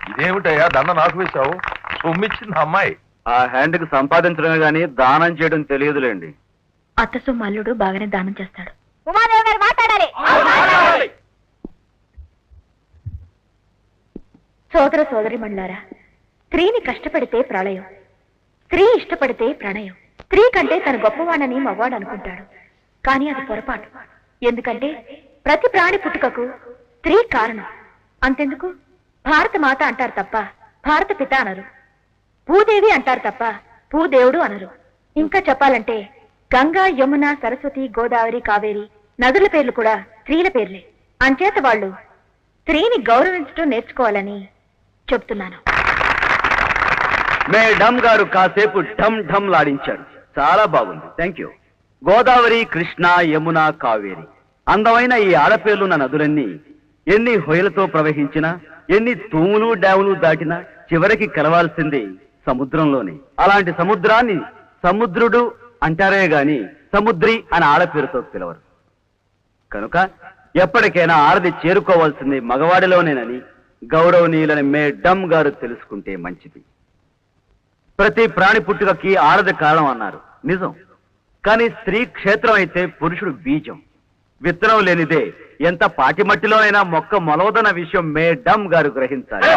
ఇదేమిటయ్యా దండ నాకు వేశావు? సొమ్మిచ్చింది అమ్మాయి. ఆ హ్యాండ్కి సంపాదించడమే గాని దానం చేయడం తెలియదులేండి. అత్త సొమ్ము అల్లుడు బాగానే దానం చేస్తాడు. ఉమాదేవి గారు మాట్లాడాలి. సోదర సోదరి మండలారా, స్త్రీని కష్టపడితే ప్రళయం, స్త్రీ ఇష్టపడితే ప్రణయం. స్త్రీ కంటే తన గొప్పవాణని మగవాడు అనుకుంటాడు, కానీ అది పొరపాటు. ఎందుకంటే ప్రతి ప్రాణి పుట్టుకకు స్త్రీ కారణం. అంతెందుకు, భారత మాత అంటారు తప్ప భారత పిత అనరు, భూదేవి అంటారు తప్ప భూదేవుడు అనరు. ఇంకా చెప్పాలంటే గంగా, యమున, సరస్వతి, గోదావరి, కావేరి నదుల పేర్లు కూడా స్త్రీల పేర్లే. అంచేత వాళ్ళు స్త్రీని గౌరవించడం నేర్చుకోవాలని చెప్తున్నాను. మేడం గారు కాసేపు ఢమ్ ఢమ్ లాడించారు. చాలా బాగుంది, థ్యాంక్ యూ. గోదావరి, కృష్ణ, యమున, కావేరి అందమైన ఈ ఆడపేర్లున్న నదులన్నీ ఎన్ని హొయలతో ప్రవహించినా, ఎన్ని తూములు డ్యాములు దాటినా చివరికి కలవాల్సింది సముద్రంలోనే. అలాంటి సముద్రాన్ని సముద్రుడు అంటారే గాని సముద్రి అని ఆడపేరుతో పిలవరు. కనుక ఎప్పటికైనా ఆడది చేరుకోవాల్సింది మగవాడిలోనేనని గౌరవనీయులని మేడం గారు తెలుసుకుంటే మంచిది. ప్రతి ప్రాణి పుట్టుకకి ఆడది కారణం అన్నారు, నిజం. కానీ స్త్రీ క్షేత్రం అయితే పురుషుడు బీజం. విత్తనం లేనిదే ఎంత పాటిమట్టిలో అయినా మొక్క మొలవదన్న విషయం మేడం గారు గ్రహించాలి.